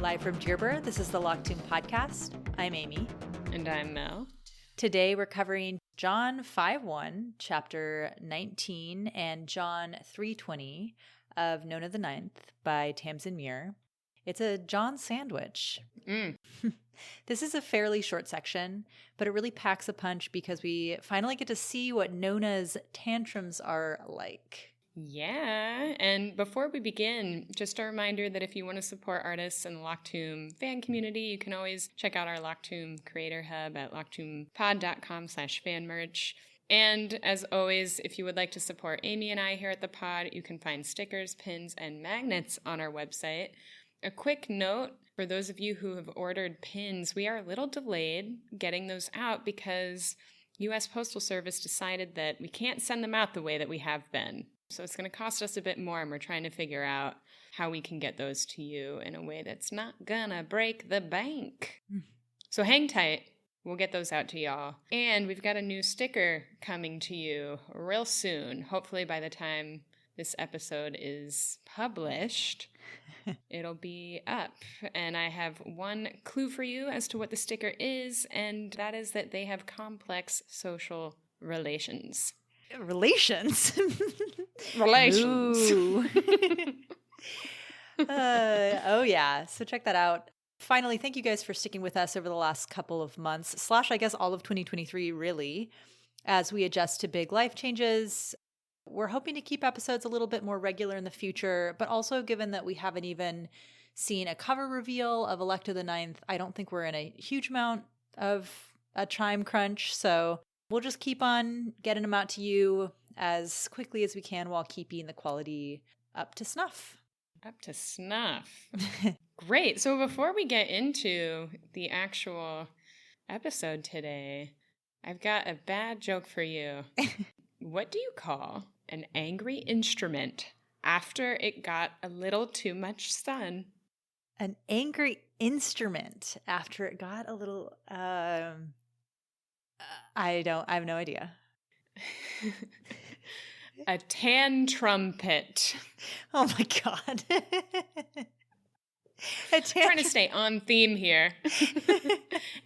Live from Dearborn, this is the Locked podcast. I'm Amy. And I'm Mel. Today we're covering John 5:1, chapter 19, and John 3:20 of Nona the Ninth by Tamsyn Muir. It's a John sandwich. This is a fairly short section, but it really packs a punch because we finally get to see what Nona's tantrums are like. Yeah, and before we begin, just a reminder that if you want to support artists in the Locktomb fan community, you can always check out our Locktomb Creator Hub at locktoompod.com/fanmerch. And as always, if you would like to support Amy and I here at the pod, you can find stickers, pins, and magnets on our website. A quick note, for those of you who have ordered pins, we are a little delayed getting those out because U.S. Postal Service decided that we can't send them out the way that we have been. So it's going to cost us a bit more, and we're trying to figure out how we can get those to you in a way that's not gonna break the bank. So hang tight. We'll get those out to y'all. And we've got a new sticker coming to you real soon. Hopefully by the time this episode is published, it'll be up. And I have one clue for you as to what the sticker is, and that is that they have complex social relations. Relations? Relations. Oh, yeah. So check that out. Finally, thank you guys for sticking with us over the last couple of months, / I guess all of 2023, really, as we adjust to big life changes. We're hoping to keep episodes a little bit more regular in the future, but also given that we haven't even seen a cover reveal of Olivia the Ninth, I don't think we're in a huge amount of a time crunch. So we'll just keep on getting them out to you as quickly as we can while keeping the quality up to snuff. Up to snuff. Great. So before we get into the actual episode today, I've got a bad joke for you. What do you call an angry instrument after it got a little too much sun? An angry instrument after it got a little, I have no idea. A tan trumpet. Oh my God. Trying to stay on theme here.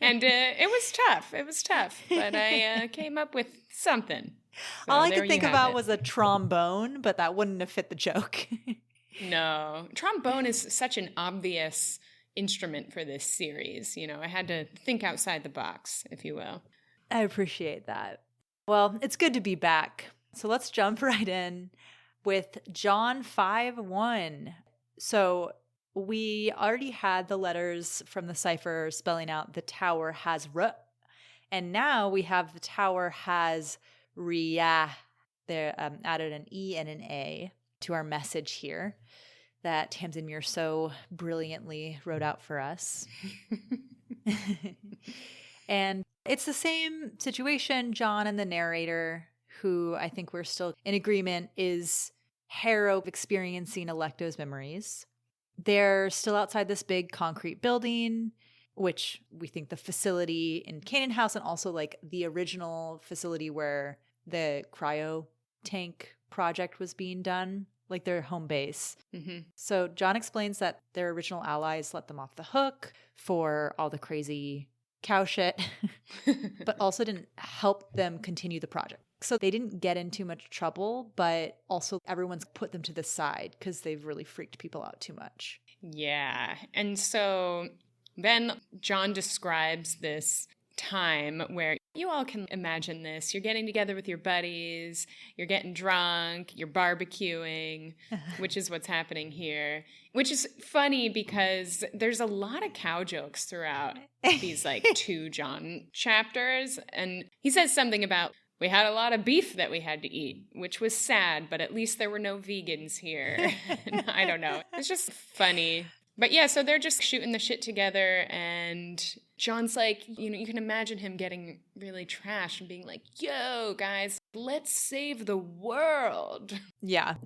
And it was tough. But I came up with something. So all I could think about was a trombone, but that wouldn't have fit the joke. No. Trombone is such an obvious instrument for this series. You know, I had to think outside the box, if you will. I appreciate that. Well, it's good to be back. So let's jump right in with John 5:1. So we already had the letters from the cipher spelling out the tower has r, and now we have the tower has ria. They added an E and an A to our message here that Tamsyn Muir so brilliantly wrote out for us. And it's the same situation. John and the narrator, who I think we're still in agreement is Harrow experiencing Alecto's memories. They're still outside this big concrete building, which we think the facility in Canaan House and also like the original facility where the cryo tank project was being done, like their home base. Mm-hmm. So John explains that their original allies let them off the hook for all the crazy cow shit, but also didn't help them continue the project. So they didn't get in too much trouble, but also everyone's put them to the side because they've really freaked people out too much. Yeah. And so then John describes this time where you all can imagine this. You're getting together with your buddies, you're getting drunk, you're barbecuing, which is what's happening here, which is funny because there's a lot of cow jokes throughout these like 2 John chapters. And he says something about, we had a lot of beef that we had to eat, which was sad, but at least there were no vegans here. I don't know. It's just funny. But yeah, so they're just shooting the shit together, and John's like, you know, you can imagine him getting really trashed and being like, yo, guys, let's save the world. Yeah.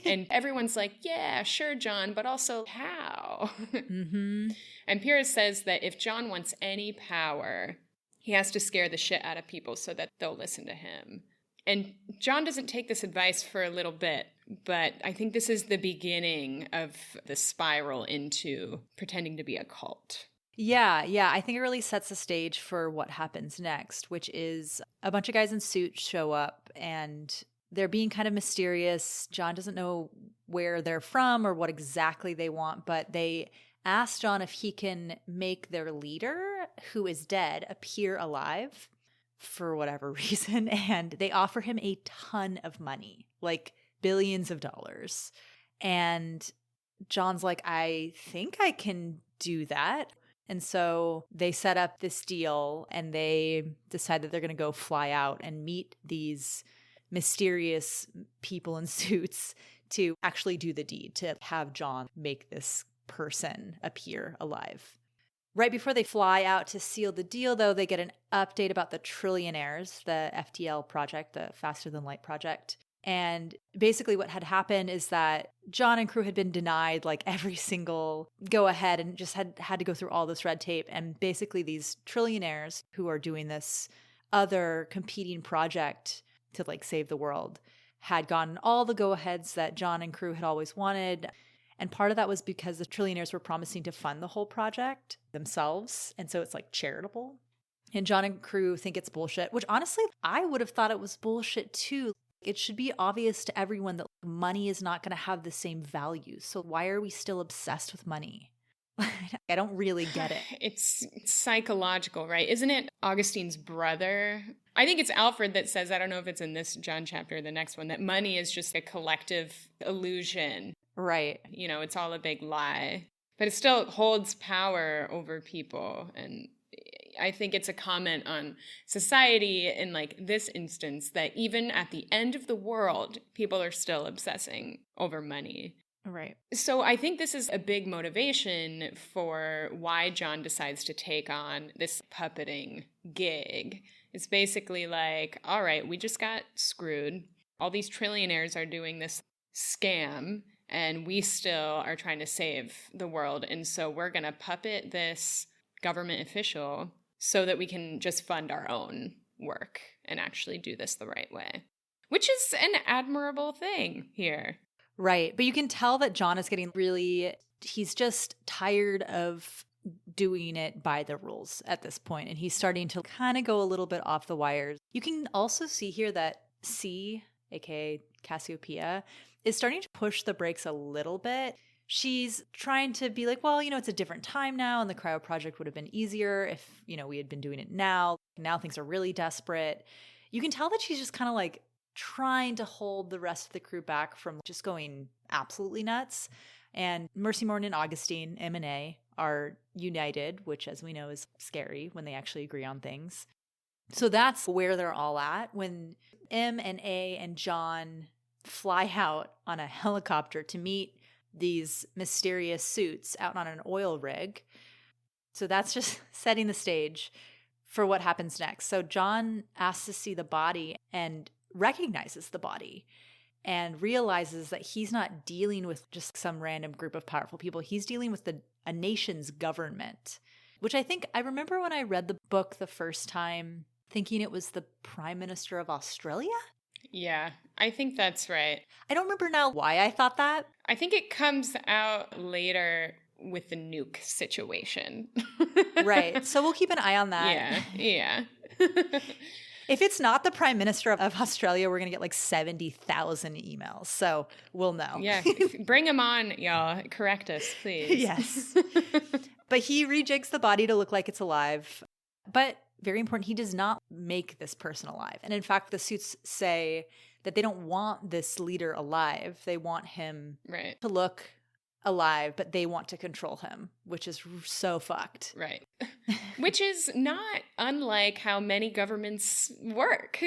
And everyone's like, yeah, sure, John, but also how? Mm-hmm. And Pyrrhus says that if John wants any power, he has to scare the shit out of people so that they'll listen to him. And John doesn't take this advice for a little bit. But I think this is the beginning of the spiral into pretending to be a cult. Yeah. I think it really sets the stage for what happens next, which is a bunch of guys in suits show up and they're being kind of mysterious. John doesn't know where they're from or what exactly they want, but they ask John if he can make their leader, who is dead, appear alive for whatever reason. And they offer him a ton of money, like billions of dollars. And John's like, I think I can do that. And so they set up this deal and they decide that they're going to go fly out and meet these mysterious people in suits to actually do the deed, to have John make this person appear alive. Right before they fly out to seal the deal, though, they get an update about the Trillionaires, the FTL project, the Faster Than Light project. And basically what had happened is that John and crew had been denied like every single go ahead and just had to go through all this red tape. And basically these Trillionaires who are doing this other competing project to like save the world had gotten all the go aheads that John and crew had always wanted. And part of that was because the Trillionaires were promising to fund the whole project themselves. And so it's like charitable. And John and crew think it's bullshit, which honestly, I would have thought it was bullshit too. It should be obvious to everyone that money is not going to have the same value. So why are we still obsessed with money? I don't really get it. It's psychological, right? Isn't it Augustine's brother? I think it's Alfred that says, I don't know if it's in this John chapter or the next one, that money is just a collective illusion. Right. You know, it's all a big lie. But it still holds power over people. And I think it's a comment on society in like this instance that even at the end of the world, people are still obsessing over money. Right. So I think this is a big motivation for why John decides to take on this puppeting gig. It's basically like, all right, we just got screwed. All these Trillionaires are doing this scam and we still are trying to save the world. And so we're going to puppet this government official so that we can just fund our own work and actually do this the right way, which is an admirable thing here. Right. But you can tell that John is getting he's just tired of doing it by the rules at this point, and he's starting to kind of go a little bit off the wires. You can also see here that C, aka Cassiopeia, is starting to push the brakes a little bit. She's trying to be like, well, it's a different time now, and the cryo project would have been easier if, we had been doing it now. Now things are really desperate. You can tell that she's just kind of like trying to hold the rest of the crew back from just going absolutely nuts. And Mercy Morton and Augustine, M and A, are united, which, as we know, is scary when they actually agree on things. So that's where they're all at when M and A and John fly out on a helicopter to meet these mysterious suits out on an oil rig. So that's just setting the stage for what happens next. So John asks to see the body and recognizes the body and realizes that he's not dealing with just some random group of powerful people. He's dealing with a nation's government, which I remember when I read the book the first time thinking it was the Prime Minister of Australia. Yeah, I think that's right. I don't remember now why I thought that. I think it comes out later with the nuke situation. Right. So we'll keep an eye on that. Yeah. If it's not the Prime Minister of Australia, we're going to get like 70,000 emails. So we'll know. Yeah. Bring him on, y'all. Correct us, please. Yes. But he rejigs the body to look like it's alive. But very important, he does not make this person alive. And in fact, the suits say that they don't want this leader alive. They want him to look alive, but they want to control him, which is so fucked. Right. Which is not unlike how many governments work,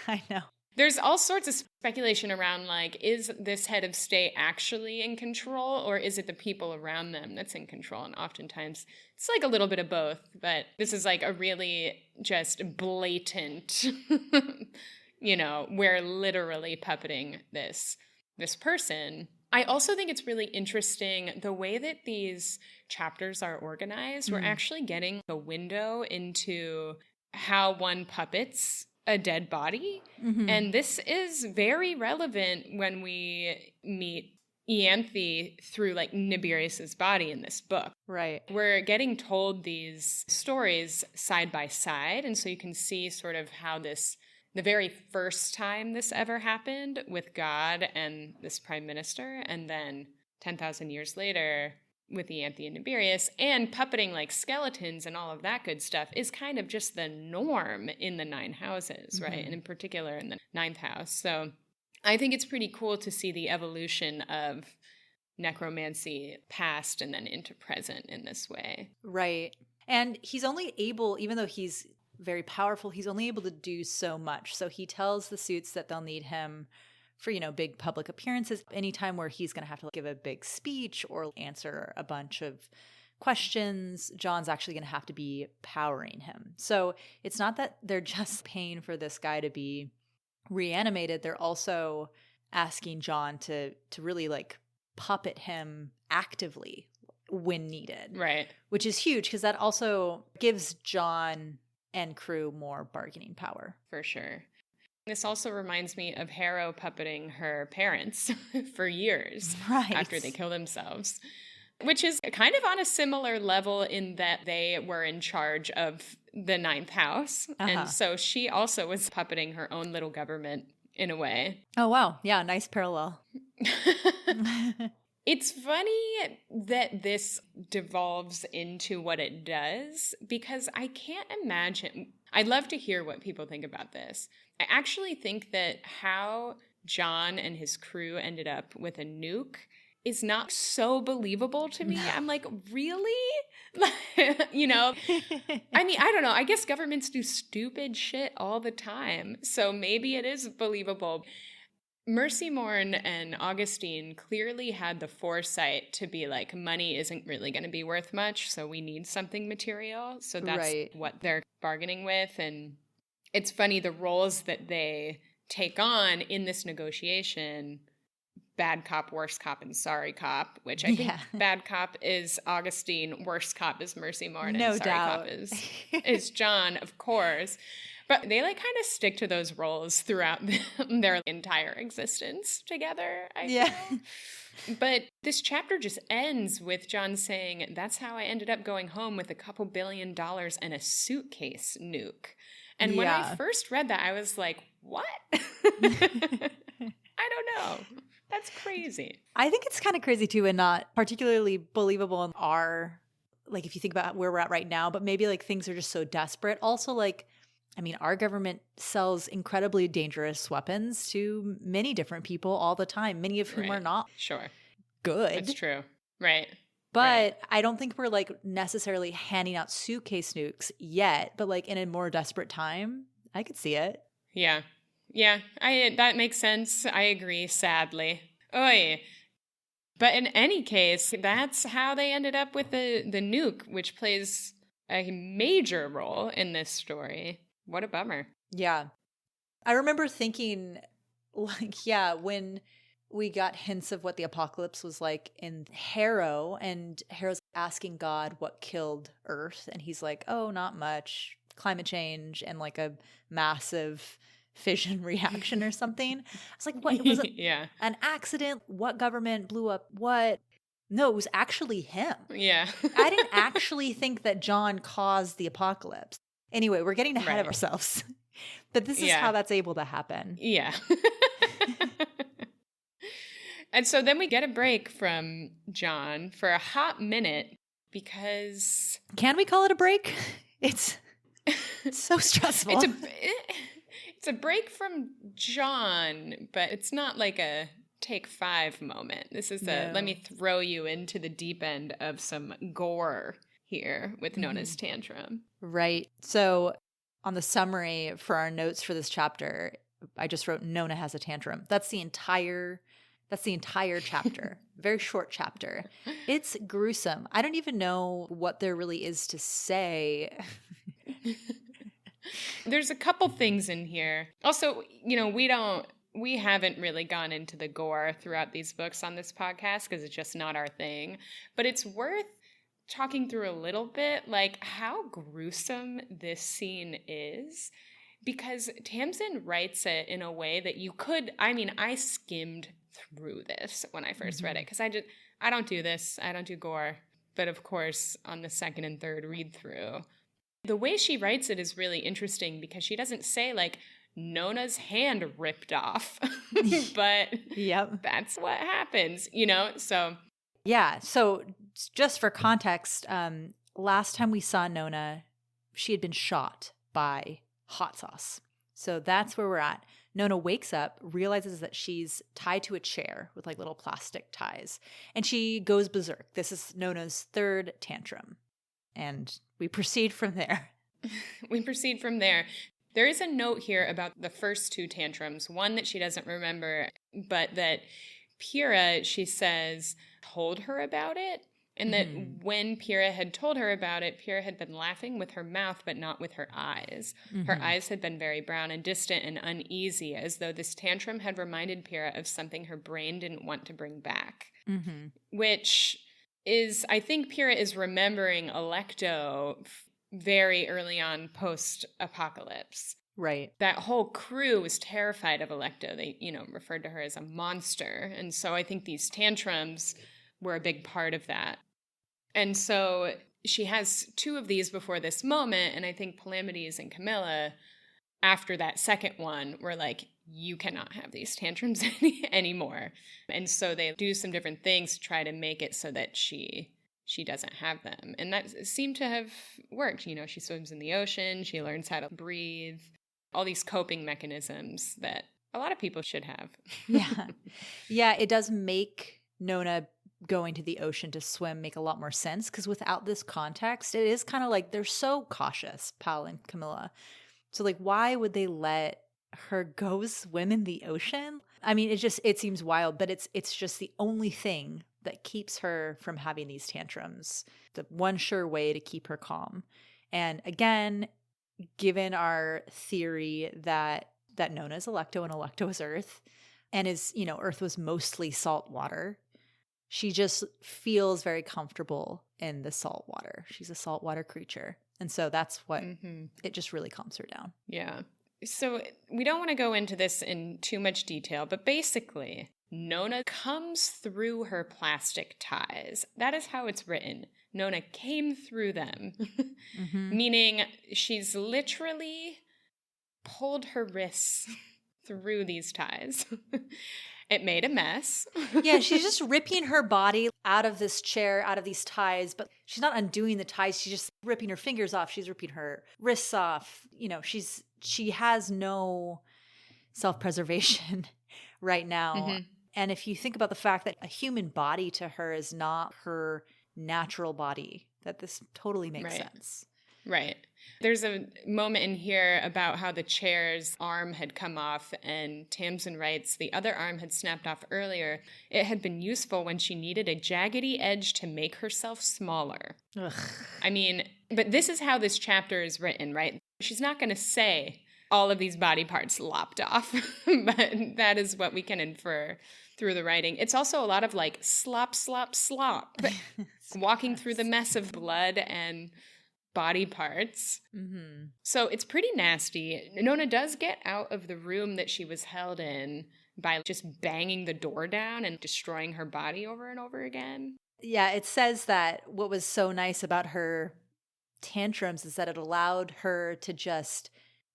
I know. There's all sorts of speculation around, like, is this head of state actually in control, or is it the people around them that's in control? And oftentimes it's like a little bit of both, but this is like a really just blatant, we're literally puppeting this person. I also think it's really interesting the way that these chapters are organized. We're actually getting a window into how one puppets a dead body. Mm-hmm. And this is very relevant when we meet Ianthe through like Nibirius's body in this book. Right. We're getting told these stories side by side, and so you can see sort of how this, the very first time this ever happened with God and this prime minister, and then 10,000 years later with Ianthe and Nibirius, and puppeting like skeletons and all of that good stuff is kind of just the norm in the 9 houses, right? And in particular in the 9th house. So I think it's pretty cool to see the evolution of necromancy past and then into present in this way. Right. And he's only able, even though he's very powerful, he's only able to do so much. So he tells the suits that they'll need him for, you know, big public appearances, anytime where he's going to have to give a big speech or answer a bunch of questions, John's actually going to have to be powering him. So it's not that they're just paying for this guy to be reanimated. They're also asking John to really like puppet him actively when needed. Right. Which is huge because that also gives John and crew more bargaining power. For sure. This also reminds me of Harrow puppeting her parents for years after they kill themselves, which is kind of on a similar level in that they were in charge of the 9th house. And so she also was puppeting her own little government in a way. Oh, wow. Yeah, nice parallel. It's funny that this devolves into what it does because I can't imagine. I'd love to hear what people think about this. I actually think that how John and his crew ended up with a nuke is not so believable to me. I'm like, really? You know, I mean, I don't know. I guess governments do stupid shit all the time. So maybe it is believable. Mercy Morn and Augustine clearly had the foresight to be like, money isn't really going to be worth much, so we need something material. So that's what they're bargaining with. And it's funny, the roles that they take on in this negotiation, bad cop, worst cop, and sorry cop, which I think bad cop is Augustine, worst cop is Mercy Morn, and sorry cop is John, of course. But they like kind of stick to those roles throughout their entire existence together, I feel. But this chapter just ends with John saying, that's how I ended up going home with a couple $2 billion and a suitcase nuke. And when I first read that, I was like, what? I don't know. That's crazy. I think it's kind of crazy too, and not particularly believable in our, like if you think about where we're at right now, but maybe like things are just so desperate. Also, like, I mean, our government sells incredibly dangerous weapons to many different people all the time, many of whom are not good. That's true. Right. But I don't think we're like necessarily handing out suitcase nukes yet, but like in a more desperate time, I could see it. Yeah. Yeah. That makes sense. I agree, sadly. Oy. But in any case, that's how they ended up with the nuke, which plays a major role in this story. What a bummer. Yeah. I remember thinking, like, when we got hints of what the apocalypse was like in Harrow, and Harrow's asking God what killed Earth, and he's like, oh, not much. Climate change and like a massive fission reaction or something. I was like, what? Was it an accident? What government blew up what? No, it was actually him. Yeah. I didn't actually think that John caused the apocalypse. Anyway, we're getting ahead of ourselves. But this is how that's able to happen. Yeah. And so then we get a break from John for a hot minute because... Can we call it a break? It's so stressful. It's a break from John, but it's not like a take 5 moment. This is let me throw you into the deep end of some gore here with Nona's tantrum. Right. So on the summary for our notes for this chapter, I just wrote Nona has a tantrum. That's the entire chapter. Very short chapter. It's gruesome. I don't even know what there really is to say. There's a couple things in here. Also, you know, we haven't really gone into the gore throughout these books on this podcast because it's just not our thing. But it's worth talking through a little bit, like how gruesome this scene is. because Tamsyn writes it in a way that you could, I mean, I skimmed through this when I first read it, because I don't do this. I don't do gore. But of course, on the second and third read through, the way she writes it is really interesting, because she doesn't say like Nona's hand ripped off, but Yep. that's what happens, So Yeah. So just for context, last time we saw Nona, she had been shot by hot sauce. So that's where we're at. Nona wakes up, realizes that she's tied to a chair with like little plastic ties, and she goes berserk. This is Nona's third tantrum. And we proceed from there. There is a note here about the first two tantrums, one that she doesn't remember, but that Pyrrha, she says, told her about it. And that when Pyrrha had told her about it, Pyrrha had been laughing with her mouth, but not with her eyes. Her eyes had been very brown and distant and uneasy, as though this tantrum had reminded Pyrrha of something her brain didn't want to bring back. Which is, I think Pyrrha is remembering Alecto very early on post-apocalypse. Right. That whole crew was terrified of Alecto. They, referred to her as a monster. And so I think these tantrums were a big part of that. And so she has two of these before this moment, and I think Palamedes and Camilla, after that second one, were like, you cannot have these tantrums anymore. And so they do some different things to try to make it so that she doesn't have them. And that seemed to have worked. She swims in the ocean, she learns how to breathe, all these coping mechanisms that a lot of people should have. Yeah, it does make Nona going to the ocean to swim make a lot more sense, because without this context, it is kind of like they're so cautious, Pal and Camilla. So like, why would they let her go swim in the ocean? I mean, it seems wild, but it's just the only thing that keeps her from having these tantrums. The one sure way to keep her calm. And again, given our theory that Nona is Alecto and Alecto is Earth, and Earth was mostly salt water, she just feels very comfortable in the salt water. She's a saltwater creature. And so that's what it just really calms her down. Yeah. So we don't want to go into this in too much detail, but basically, Nona comes through her plastic ties. That is how it's written. Nona came through them, meaning she's literally pulled her wrists through these ties. It made a mess. Yeah, she's just ripping her body out of this chair, out of these ties, but she's not undoing the ties. She's just ripping her fingers off. She's ripping her wrists off. She has no self-preservation right now. And if you think about the fact that a human body to her is not her natural body, that this totally makes sense. Right. There's a moment in here about how the chair's arm had come off, and Tamsyn writes, the other arm had snapped off earlier. It had been useful when she needed a jaggedy edge to make herself smaller. Ugh. I mean, but this is how this chapter is written, right? She's not going to say all of these body parts lopped off, but that is what we can infer through the writing. It's also a lot of like slop, slop, slop, walking through the mess of blood and body parts. So it's pretty nasty. Nona does get out of the room that she was held in by just banging the door down and destroying her body over and over again. Yeah, it says that what was so nice about her tantrums is that it allowed her to just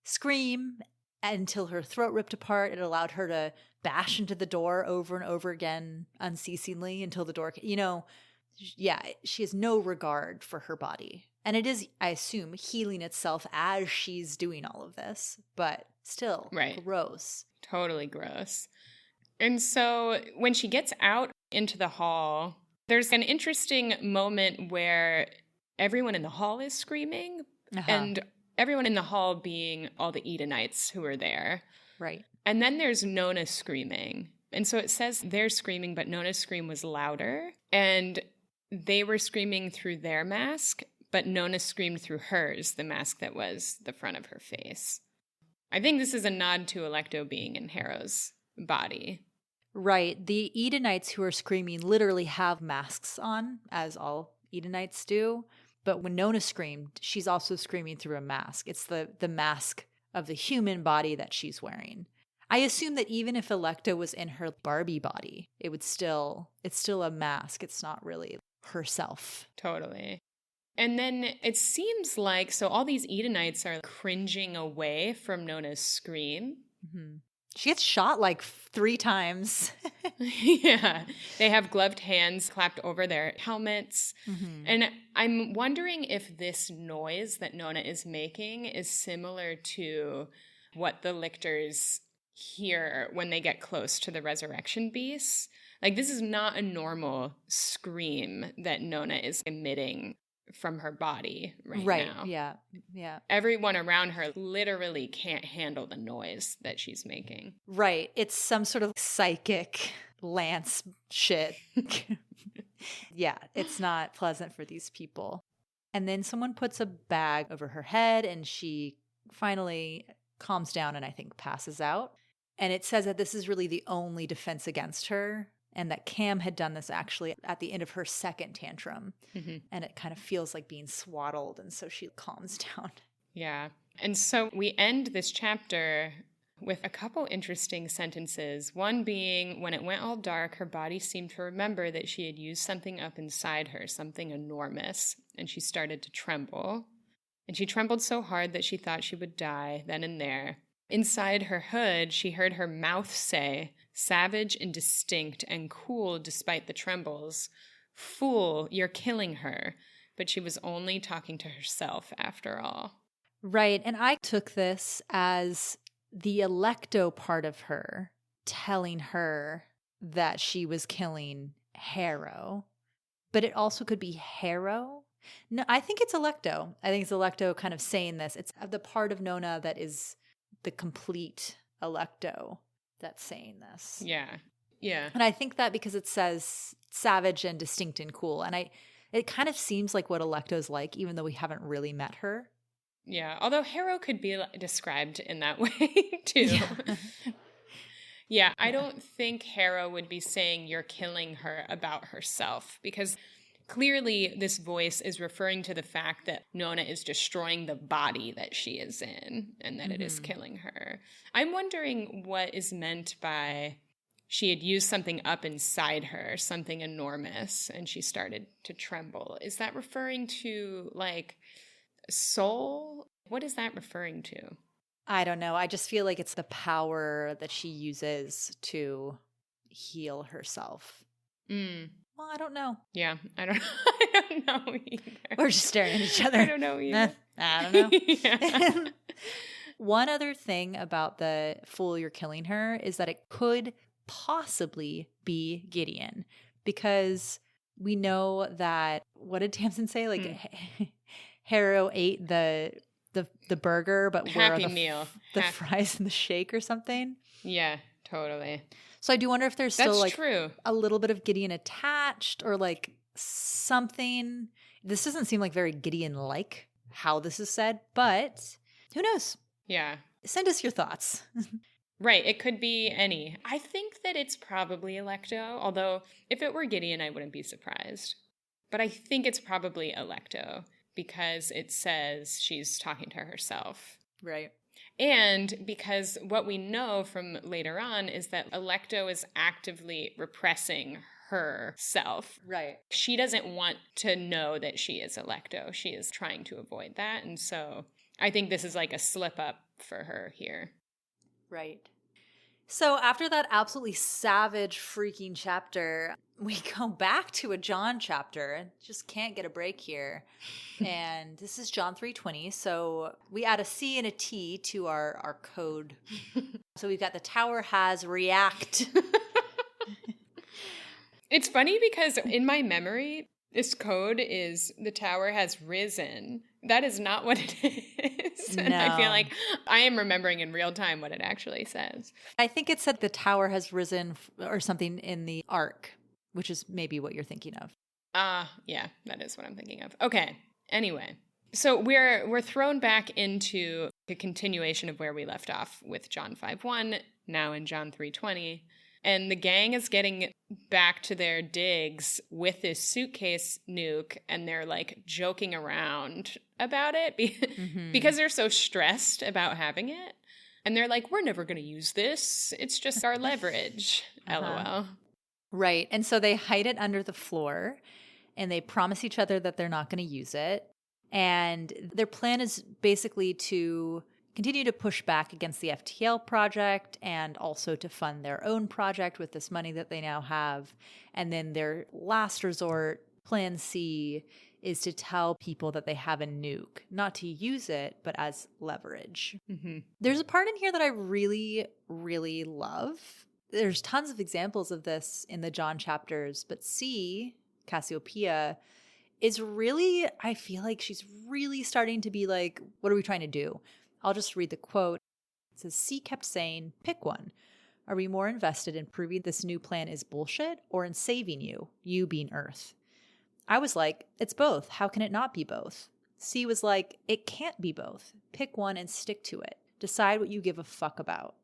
scream until her throat ripped apart. It allowed her to bash into the door over and over again unceasingly until the door, she has no regard for her body. And it is, I assume, healing itself as she's doing all of this, but still gross. Totally gross. And so when she gets out into the hall, there's an interesting moment where everyone in the hall is screaming, and everyone in the hall being all the Edenites who are there. Right. And then there's Nona screaming. And so it says they're screaming, but Nona's scream was louder. And they were screaming through their mask, but Nona screamed through hers, the mask that was the front of her face. I think this is a nod to Alecto being in Harrow's body. Right. The Edenites who are screaming literally have masks on, as all Edenites do. But when Nona screamed, she's also screaming through a mask. It's the mask of the human body that she's wearing. I assume that even if Electo was in her Barbie body, it's still a mask. It's not really herself. Totally. And then it seems like, so all these Edenites are cringing away from Nona's scream. Mm-hmm. She gets shot like 3 times. Yeah. They have gloved hands clapped over their helmets. Mm-hmm. And I'm wondering if this noise that Nona is making is similar to what the lictors hear when they get close to the resurrection beasts. Like, this is not a normal scream that Nona is emitting from her body right now. Yeah. Everyone around her literally can't handle the noise that she's making. Right. It's some sort of psychic Lance shit. Yeah, it's not pleasant for these people. And then someone puts a bag over her head and she finally calms down and I think passes out. And it says that this is really the only defense against her. And that Cam had done this actually at the end of her second tantrum. Mm-hmm. And it kind of feels like being swaddled. And so she calms down. Yeah. And so we end this chapter with a couple interesting sentences. One being, when it went all dark, her body seemed to remember that she had used something up inside her, something enormous. And she started to tremble. And she trembled so hard that she thought she would die then and there. Inside her hood, she heard her mouth say, savage and distinct and cool despite the trembles, "Fool, you're killing her." But she was only talking to herself after all. Right. And I took this as the Electo part of her telling her that she was killing Harrow. But it also could be Harrow. No, I think it's Electo. I think it's Electo kind of saying this. It's the part of Nona that is the complete Electo that's saying this. Yeah. Yeah. And I think that because it says savage and distinct and cool. And it kind of seems like what Electo's like, even though we haven't really met her. Yeah. Although Harrow could be described in that way too. Yeah. I don't think Harrow would be saying you're killing her about herself, because clearly this voice is referring to the fact that Nona is destroying the body that she is in and that it is killing her. I'm wondering what is meant by she had used something up inside her, something enormous, and she started to tremble. Is that referring to like soul? What is that referring to? I don't know. I just feel like it's the power that she uses to heal herself. Well, I don't know. Yeah, I don't know either. We're just staring at each other. I don't know either. I don't know. Yeah. One other thing about the "fool, you're killing her" is that it could possibly be Gideon, because we know that, what did Tamsyn say? Like Harrow ate the burger, but where are the fries and the shake or something? Yeah, totally. So I do wonder if there's still like true. A little bit of Gideon attached or like something. This doesn't seem like very Gideon-like how this is said, but who knows? Yeah. Send us your thoughts. Right. It could be any. I think that it's probably Electo, although if it were Gideon, I wouldn't be surprised. But I think it's probably Electo because it says she's talking to herself. Right. And because what we know from later on is that Electo is actively repressing herself. Right. She doesn't want to know that she is Electo. She is trying to avoid that. And so I think this is like a slip up for her here. Right. So after that absolutely savage freaking chapter, we go back to a John chapter. Just can't get a break here. And this is John 3:20. So we add a C and a T to our code. So we've got the tower has react. It's funny because in my memory, this code is the tower has risen. That is not what it is. And I feel like I am remembering in real time what it actually says. I think it said the tower has risen or something in the ark, which is maybe what you're thinking of. Yeah, that is what I'm thinking of. Okay. Anyway, so we're thrown back into the continuation of where we left off with John 5:1, now in John 3:20. And the gang is getting back to their digs with this suitcase nuke, and they're like joking around about it because they're so stressed about having it. And they're like, we're never going to use this. It's just our leverage. LOL. Right. And so they hide it under the floor and they promise each other that they're not going to use it. And their plan is basically to continue to push back against the FTL project and also to fund their own project with this money that they now have. And then their last resort, plan C, is to tell people that they have a nuke, not to use it, but as leverage. There's a part in here that I really, really love. There's tons of examples of this in the John chapters, but C, Cassiopeia, is really, I feel like she's really starting to be like, what are we trying to do? I'll just read the quote. It says, C kept saying, pick one. Are we more invested in proving this new plan is bullshit or in saving you, you being Earth? I was like, it's both. How can it not be both? C was like, it can't be both. Pick one and stick to it. Decide what you give a fuck about.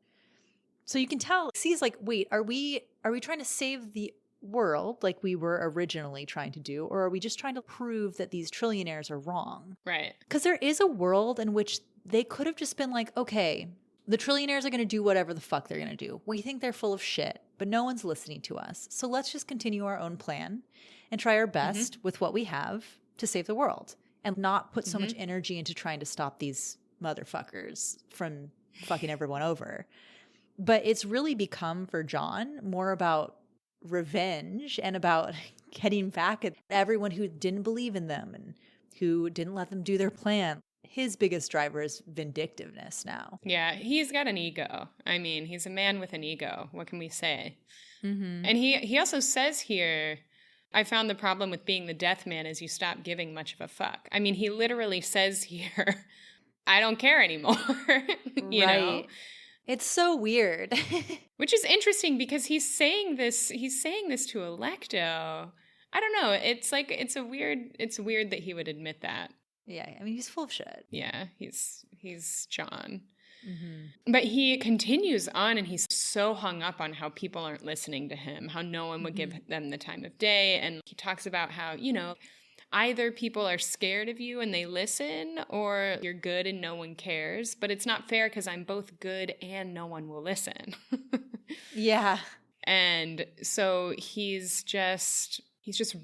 So you can tell C is like, wait, are we trying to save the world like we were originally trying to do, or are we just trying to prove that these trillionaires are wrong? Right. Because there is a world in which they could have just been like, okay, the trillionaires are going to do whatever the fuck they're going to do. We think they're full of shit, but no one's listening to us. So let's just continue our own plan and try our best with what we have to save the world and not put so much energy into trying to stop these motherfuckers from fucking everyone over. But it's really become for John more about revenge and about getting back at everyone who didn't believe in them and who didn't let them do their plan. His biggest driver is vindictiveness now. Yeah, he's got an ego. I mean, he's a man with an ego. What can we say? And he also says here, I found the problem with being the death man is you stop giving much of a fuck. I mean, he literally says here, I don't care anymore. you know? It's so weird. Which is interesting because he's saying this to Alecto. I don't know. It's like it's weird that he would admit that. Yeah, I mean, he's full of shit. Yeah, he's John. But he continues on and he's so hung up on how people aren't listening to him, how no one would give them the time of day. And he talks about how, you know, either people are scared of you and they listen, or you're good and no one cares. But it's not fair because I'm both good and no one will listen. Yeah. And so he's just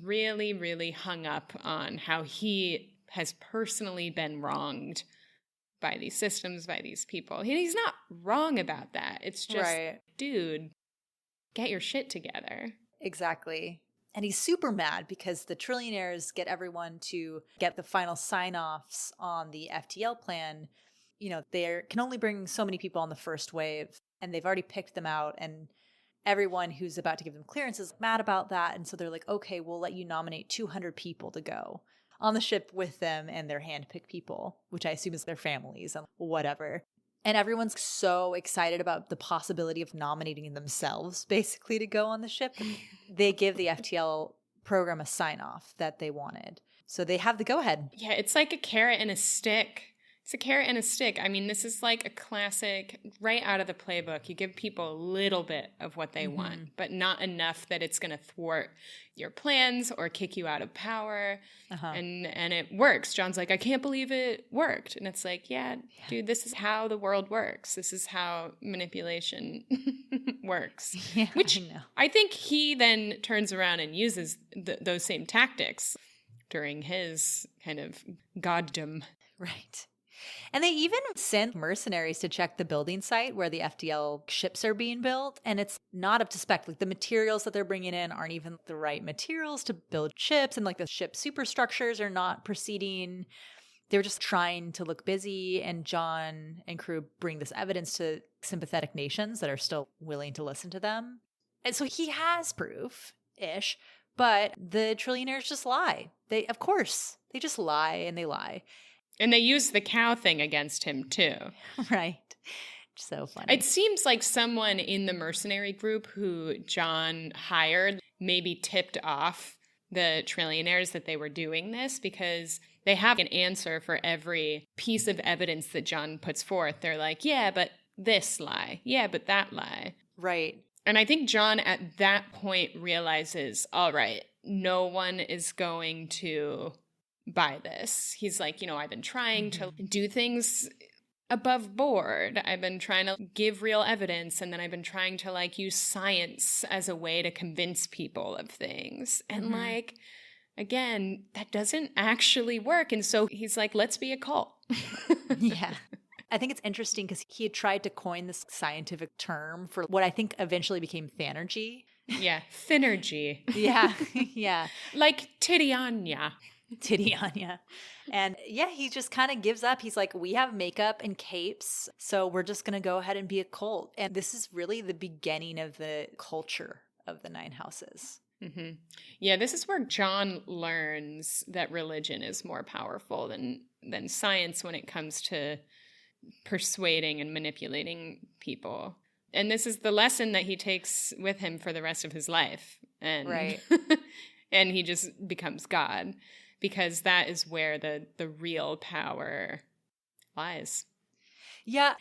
really, really hung up on how he has personally been wronged by these systems, by these people. He's not wrong about that. It's just, dude, get your shit together. Exactly. And he's super mad because the trillionaires get everyone to get the final sign-offs on the FTL plan. You know, they can only bring so many people on the first wave, and they've already picked them out, and everyone who's about to give them clearance is mad about that. And so they're like, okay, we'll let you nominate 200 people to go on the ship with them and their hand-picked people, which I assume is their families and whatever. And everyone's so excited about the possibility of nominating themselves, basically, to go on the ship. They give the FTL program a sign-off that they wanted. So they have the go-ahead. Yeah, it's like a carrot and a stick. It's a carrot and a stick. I mean, this is like a classic right out of the playbook. You give people a little bit of what they want, but not enough that it's going to thwart your plans or kick you out of power. And it works. John's like, I can't believe it worked. And it's like, yeah, dude, this is how the world works. This is how manipulation works. Yeah, which I think he then turns around and uses those same tactics during his kind of goddom. Right. And they even send mercenaries to check the building site where the FTL ships are being built. And it's not up to spec. Like, the materials that they're bringing in aren't even the right materials to build ships. And like, the ship superstructures are not proceeding. They're just trying to look busy. And John and crew bring this evidence to sympathetic nations that are still willing to listen to them. And so he has proof-ish, but the trillionaires just lie. They just lie and they lie. And they use the cow thing against him, too. Right. So funny. It seems like someone in the mercenary group who John hired maybe tipped off the trillionaires that they were doing this, because they have an answer for every piece of evidence that John puts forth. They're like, yeah, but this lie. Yeah, but that lie. Right. And I think John at that point realizes, all right, no one is going to buy this. He's like, I've been trying to do things above board. I've been trying to give real evidence, and then I've been trying to use science as a way to convince people of things. And again, that doesn't actually work. And so he's like, let's be a cult. Yeah. I think it's interesting because he had tried to coin this scientific term for what I think eventually became thanergy. Yeah, thynergy. Yeah, yeah. Like Titiania. Titiania. And yeah, he just kind of gives up. He's like, we have makeup and capes, so we're just going to go ahead and be a cult. And this is really the beginning of the culture of the Nine Houses. Mm-hmm. Yeah, this is where John learns that religion is more powerful than science when it comes to persuading and manipulating people. And this is the lesson that he takes with him for the rest of his life. And right. And he just becomes God, because that is where the real power lies. Yeah.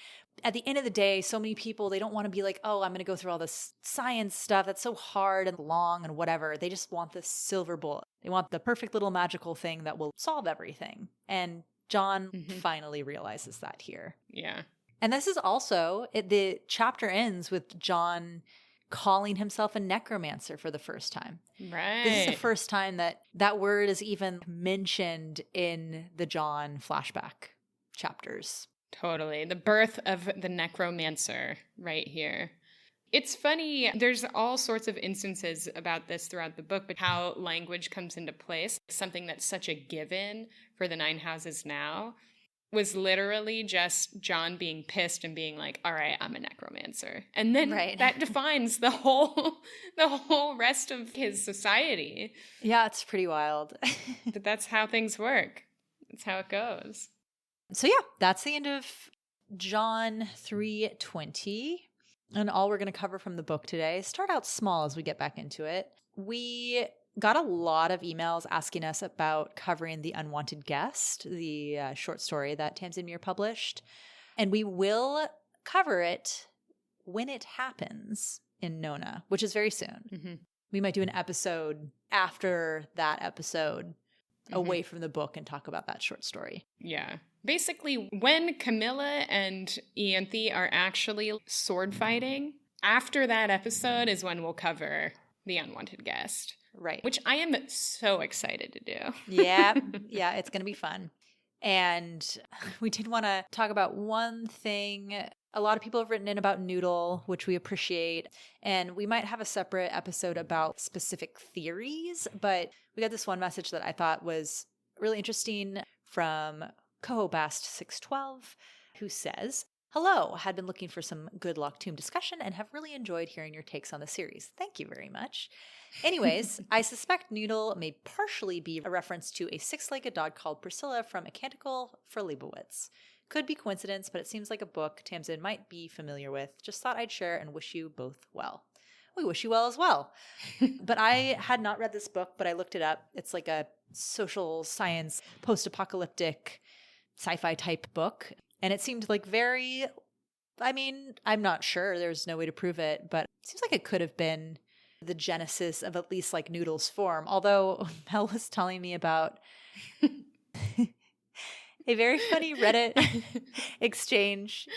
At the end of the day, so many people, they don't want to be like, oh, I'm going to go through all this science stuff that's so hard and long and whatever. They just want this silver bullet. They want the perfect little magical thing that will solve everything. And John finally realizes that here. Yeah. And this is also, the chapter ends with John calling himself a necromancer for the first time. Right. This is the first time that word is even mentioned in the John flashback chapters. Totally. The birth of the necromancer right here. It's funny, there's all sorts of instances about this throughout the book, but how language comes into place, something that's such a given for the Nine Houses now, was literally just John being pissed and being like, all right, I'm a necromancer. And then that defines the whole rest of his society. Yeah, it's pretty wild. But that's how things work. That's how it goes. So yeah, that's the end of John 3:20. And all we're going to cover from the book today. Start out small as we get back into it. We got a lot of emails asking us about covering The Unwanted Guest, the short story that Tamsyn Muir published. And we will cover it when it happens in Nona, which is very soon. Mm-hmm. We might do an episode after that episode away from the book and talk about that short story. Yeah. Basically, when Camilla and Ianthe are actually sword fighting, after that episode is when we'll cover The Unwanted Guest. Right. Which I am so excited to do. Yeah, it's going to be fun. And we did want to talk about one thing. A lot of people have written in about Noodle, which we appreciate. And we might have a separate episode about specific theories. But we got this one message that I thought was really interesting from Cohobast612, who says, hello, had been looking for some Good Luck Tomb discussion and have really enjoyed hearing your takes on the series. Thank you very much. Anyways, I suspect Noodle may partially be a reference to a six-legged dog called Priscilla from A Canticle for Leibowitz. Could be coincidence, but it seems like a book Tamsyn might be familiar with. Just thought I'd share and wish you both well. We wish you well as well. But I had not read this book, but I looked it up. It's like a social science, post-apocalyptic sci-fi type book. And it seemed like I'm not sure. There's no way to prove it, but it seems like it could have been the genesis of at least like Noodle's form. Although Mel was telling me about a very funny Reddit exchange.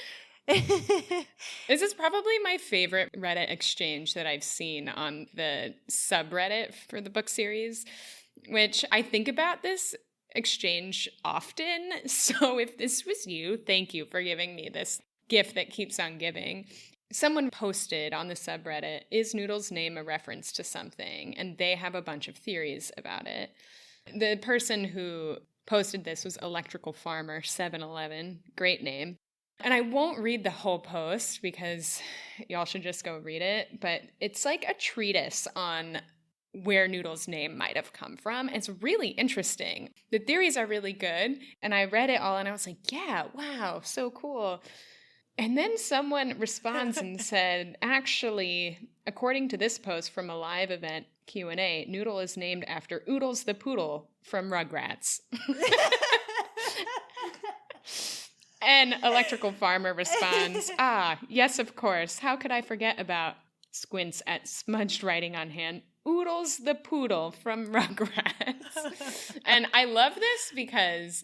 This is probably my favorite Reddit exchange that I've seen on the subreddit for the book series, which I think about this exchange often. So if this was you, thank you for giving me this gift that keeps on giving. Someone posted on the subreddit, is Noodle's name a reference to something? And they have a bunch of theories about it. The person who posted this was Electrical Farmer 711. Great name. And I won't read the whole post because y'all should just go read it. But it's like a treatise on where Noodle's name might have come from. It's really interesting. The theories are really good. And I read it all and I was like, yeah, wow, so cool. And then someone responds and said, actually, according to this post from a live event Q&A, Noodle is named after Oodles the Poodle from Rugrats. And Electrical Farmer responds, yes, of course. How could I forget about squints at smudged writing on hand, Oodles the Poodle from Rugrats. And I love this because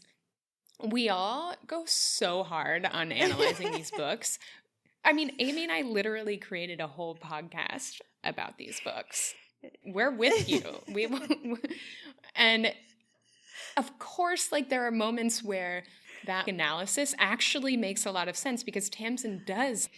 we all go so hard on analyzing these books. I mean, Amy and I literally created a whole podcast about these books. We're with you. And of course, like, there are moments where that analysis actually makes a lot of sense because Tamsyn does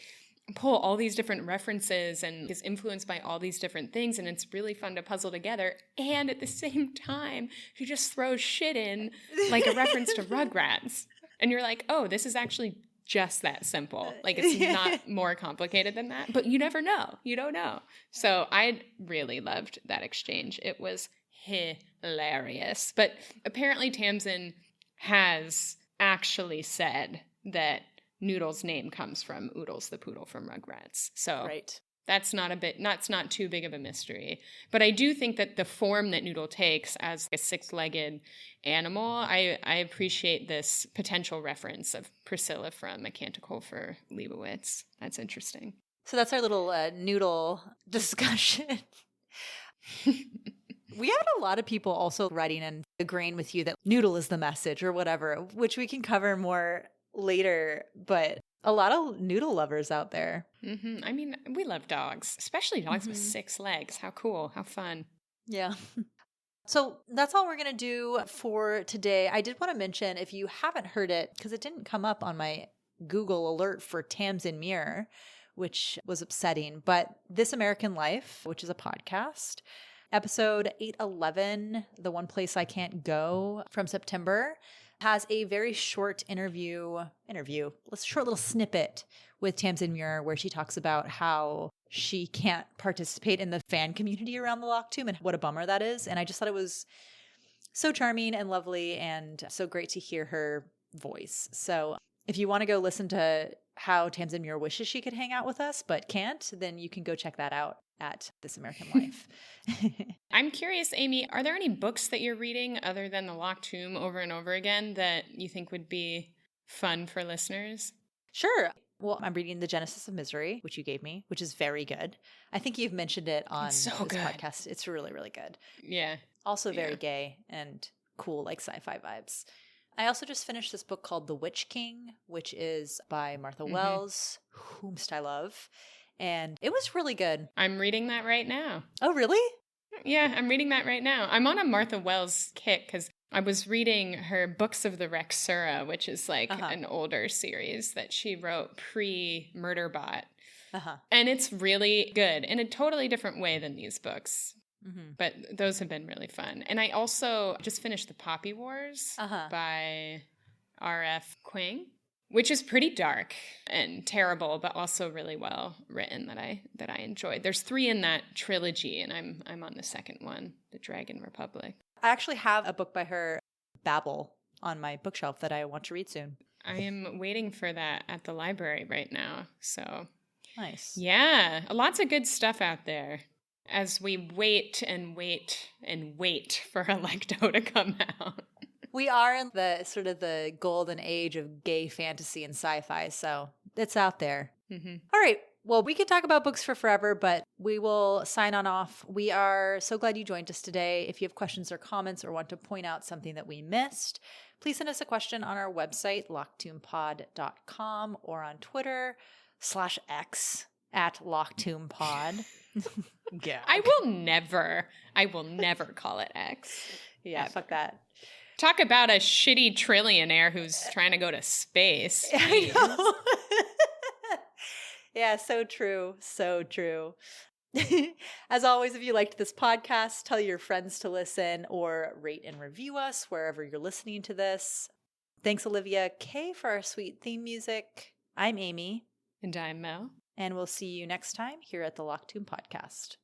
pull all these different references and is influenced by all these different things, and it's really fun to puzzle together. And at the same time, she just throws shit in, like a reference to Rugrats. And you're like, oh, this is actually just that simple. Like, it's not more complicated than that. But you never know. You don't know. So I really loved that exchange. It was hilarious. But apparently Tamsyn has actually said that Noodle's name comes from Oodles the Poodle from Rugrats. So right. That's not too big of a mystery. But I do think that the form that Noodle takes as a six-legged animal, I appreciate this potential reference of Priscilla from A Canticle for Leibowitz. That's interesting. So that's our little Noodle discussion. We had a lot of people also writing and agreeing with you that Noodle is the message or whatever, which we can cover more later, but a lot of Noodle lovers out there. Mm-hmm. I mean, we love dogs, especially dogs with 6 legs. How cool. How fun. Yeah. So that's all we're going to do for today. I did want to mention, if you haven't heard it, because it didn't come up on my Google alert for Tamsyn Muir, which was upsetting, but This American Life, which is a podcast, episode 811, The One Place I Can't Go, from September, has a very short short little snippet with Tamsyn Muir where she talks about how she can't participate in the fan community around the Loch Tomb and what a bummer that is. And I just thought it was so charming and lovely and so great to hear her voice. So if you want to go listen to how Tamsyn Muir wishes she could hang out with us but can't, then you can go check that out at This American Life. I'm curious, Amy, are there any books that you're reading other than The Loch Tomb over and over again that you think would be fun for listeners? Sure. Well, I'm reading The Genesis of Misery, which you gave me, which is very good. I think you've mentioned it on this podcast. It's really, really good. Yeah. Also very gay and cool, like sci-fi vibes. I also just finished this book called The Witch King, which is by Martha Wells, whomst I love. And it was really good. I'm reading that right now. Oh, really? Yeah, I'm reading that right now. I'm on a Martha Wells kick because I was reading her Books of the Rexura, which is like an older series that she wrote pre-Murderbot. And it's really good in a totally different way than these books. But those have been really fun. And I also just finished The Poppy Wars by R.F. Kuang, which is pretty dark and terrible, but also really well written that I enjoyed. There's 3 in that trilogy, and I'm on the second one, The Dragon Republic. I actually have a book by her, Babel, on my bookshelf that I want to read soon. I am waiting for that at the library right now. So nice. Yeah, lots of good stuff out there as we wait and wait and wait for Electo to come out. We are in the sort of the golden age of gay fantasy and sci-fi, so it's out there. All right. Well, we could talk about books for forever, but we will sign on off. We are so glad you joined us today. If you have questions or comments or want to point out something that we missed, please send us a question on our website, locktoompod.com, or on Twitter /X at locktoompod. I will never call it X. Yeah, ever. Fuck that. Talk about a shitty trillionaire who's trying to go to space. I know. Yeah, so true. So true. As always, if you liked this podcast, tell your friends to listen or rate and review us wherever you're listening to this. Thanks, Olivia K, for our sweet theme music. I'm Amy. And I'm Mel. And we'll see you next time here at the Loch Tomb Podcast.